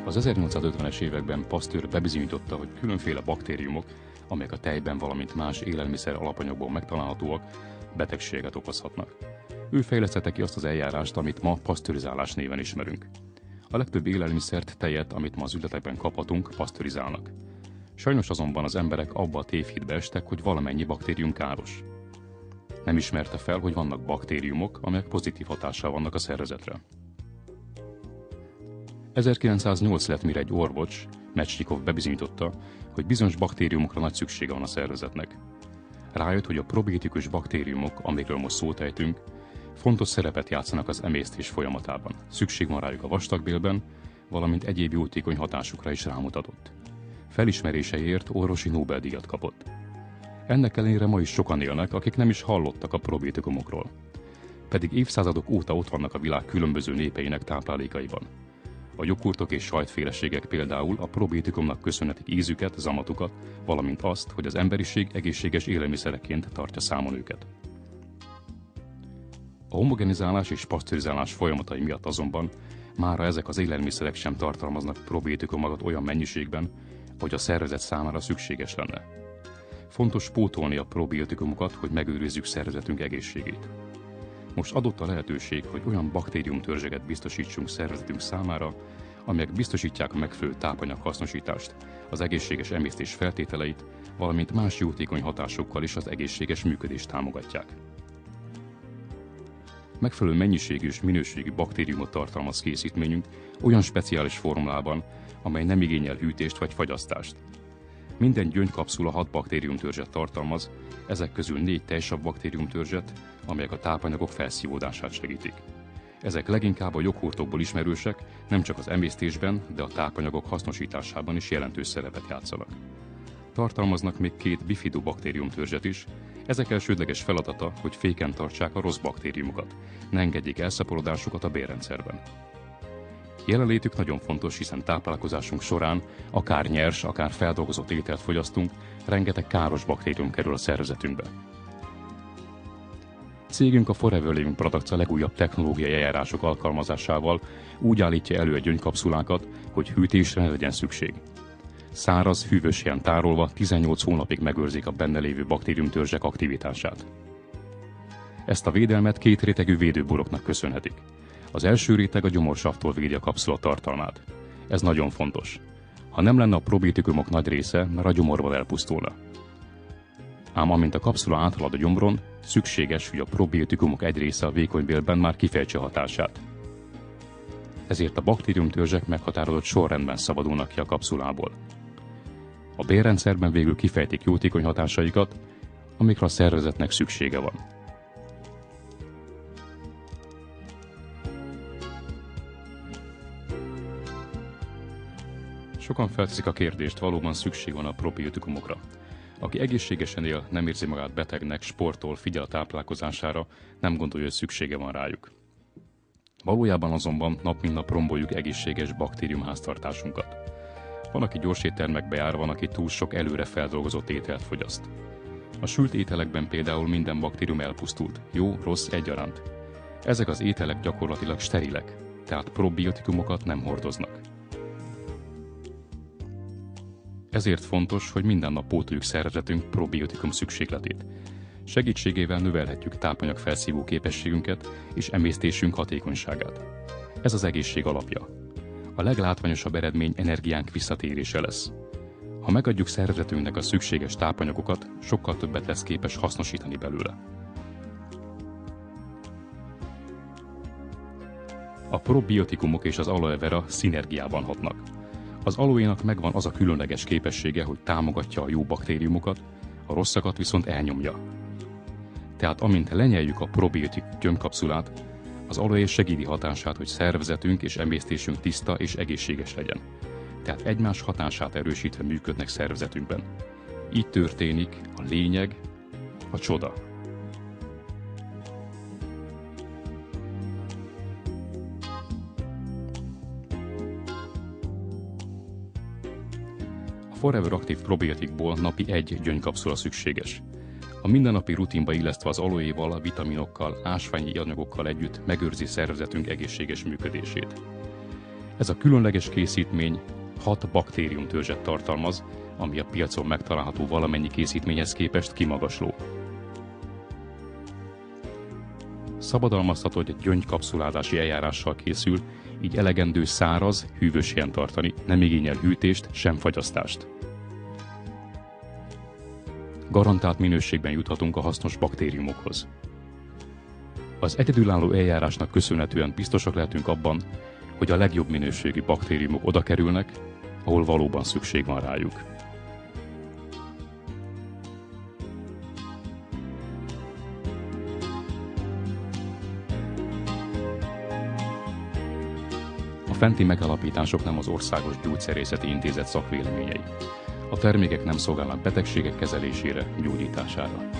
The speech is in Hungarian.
Az 1850-es években Pasteur bebizonyította, hogy különféle baktériumok, amelyek a tejben, valamint más élelmiszer alapanyagból megtalálhatóak, betegséget okozhatnak. Ő fejlesztette ki azt az eljárást, amit ma pasztőrizálás néven ismerünk. A legtöbb élelmiszert, tejet, amit ma az üzletekben kaphatunk, pasztőrizálnak. Sajnos azonban az emberek abba a tévhitbe estek, hogy valamennyi baktérium káros. Nem ismerte fel, hogy vannak baktériumok, amelyek pozitív hatással vannak a szervezetre. 1908 lett, mire egy orvos, Metschnikov bebizonyította, hogy bizonyos baktériumokra nagy szüksége van a szervezetnek. Rájött, hogy a probiotikus baktériumok, amikről most szót ejtünk, fontos szerepet játszanak az emésztés folyamatában. Szükség van rájuk a vastagbélben, valamint egyéb jótékony hatásukra is rámutatott. Felismeréseiért orvosi Nobel-díjat kapott. Ennek ellenére ma is sokan élnek, akik nem is hallottak a probiotikumokról. Pedig évszázadok óta ott vannak a világ különböző népeinek táplálékaiban. A joghurtok és sajtféleségek például a probiotikumnak köszönhetik ízüket, zamatukat, valamint azt, hogy az emberiség egészséges élelmiszereként tartja számon őket. A homogenizálás és pasztőrizálás folyamatai miatt azonban mára ezek az élelmiszerek sem tartalmaznak probiotikumokat olyan mennyiségben, hogy a szervezet számára szükséges lenne. Fontos pótolni a probiotikumokat, hogy megőrizzük szervezetünk egészségét. Most adott a lehetőség, hogy olyan baktériumtörzseket biztosítsunk szervezetünk számára, amelyek biztosítják a megfelelő tápanyag hasznosítást, az egészséges emésztés feltételeit, valamint más jótékony hatásokkal is az egészséges működést támogatják. Megfelelő mennyiségű és minőségű baktériumot tartalmaz készítményünk olyan speciális formulában, amely nem igényel hűtést vagy fagyasztást. Minden gyöngykapszula 6 baktériumtörzset tartalmaz, ezek közül 4 tejsav baktériumtörzset, amelyek a tápanyagok felszívódását segítik. Ezek leginkább a joghurtokból ismerősek, nem csak az emésztésben, de a tápanyagok hasznosításában is jelentős szerepet játszanak. Tartalmaznak még 2 bifidobakteriumtörzset is, ezek elsődleges feladata, hogy féken tartsák a rossz baktériumokat, ne engedjék elszaporodásukat a bélrendszerben. Jelenlétük nagyon fontos, hiszen táplálkozásunk során akár nyers, akár feldolgozott ételt fogyasztunk, rengeteg káros baktérium kerül a szervezetünkbe. Cégünk a Forever Living Products a legújabb technológiai eljárások alkalmazásával úgy állítja elő a gyöngykapszulákat, hogy hűtésre ne legyen szükség. Száraz, hűvös helyen tárolva 18 hónapig megőrzik a benne lévő baktériumtörzsek aktivitását. Ezt a védelmet 2 rétegű védőboroknak köszönhetik. Az első réteg a gyomorsavtól védi a kapszula tartalmát. Ez nagyon fontos. Ha nem lenne a probiotikumok nagy része, mert a gyomorban elpusztulna. Ám amint a kapszula áthalad a gyomron, szükséges, hogy a probiotikumok egy része a vékony bélben már kifejtse hatását. Ezért a baktériumtörzsek meghatározott sorrendben szabadulnak ki a kapszulából. A bélrendszerben végül kifejtik jótékony hatásaikat, amikre a szervezetnek szüksége van. Sokan felteszik a kérdést, valóban szükség van a probiotikumokra. Aki egészségesen él, nem érzi magát betegnek, sportol, figyel a táplálkozására, nem gondolja, hogy szüksége van rájuk. Valójában azonban nap mint nap romboljuk egészséges baktériumháztartásunkat. Van, aki gyors éttermekbe jár, van, aki túl sok előre feldolgozott ételt fogyaszt. A sült ételekben például minden baktérium elpusztult, jó, rossz egyaránt. Ezek az ételek gyakorlatilag sterilek, tehát probiotikumokat nem hordoznak. Ezért fontos, hogy minden nap pótoljuk szervezetünk probiotikum szükségletét. Segítségével növelhetjük tápanyag felszívó képességünket és emésztésünk hatékonyságát. Ez az egészség alapja. A leglátványosabb eredmény energiánk visszatérése lesz. Ha megadjuk szervezetünknek a szükséges tápanyagokat, sokkal többet lesz képes hasznosítani belőle. A probiotikumok és az aloe vera szinergiában hatnak. Az aloénak megvan az a különleges képessége, hogy támogatja a jó baktériumokat, a rosszakat viszont elnyomja. Tehát amint lenyeljük a probiotik gyöngykapszulát, az aloé segíti hatását, hogy szervezetünk és emésztésünk tiszta és egészséges legyen. Tehát egymás hatását erősítve működnek szervezetünkben. Így történik a lényeg, a csoda. A Forever Active probiotikból napi 1 gyöngykapszula szükséges. A mindennapi rutinba illesztve az aloéval, a vitaminokkal, ásványi anyagokkal együtt megőrzi szervezetünk egészséges működését. Ez a különleges készítmény 6 baktériumtörzset tartalmaz, ami a piacon megtalálható valamennyi készítményhez képest kimagasló. Szabadalmazható gyöngykapszulázási eljárással készül, így elegendő száraz, hűvös helyen tartani, nem igényel hűtést, sem fagyasztást. Garantált minőségben juthatunk a hasznos baktériumokhoz. Az egyedülálló eljárásnak köszönhetően biztosak lehetünk abban, hogy a legjobb minőségű baktériumok oda kerülnek, ahol valóban szükség van rájuk. A fenti megállapítások nem az Országos Gyógyszerészeti Intézet szakvéleményei. A termékek nem szolgálnak betegségek kezelésére, gyógyítására.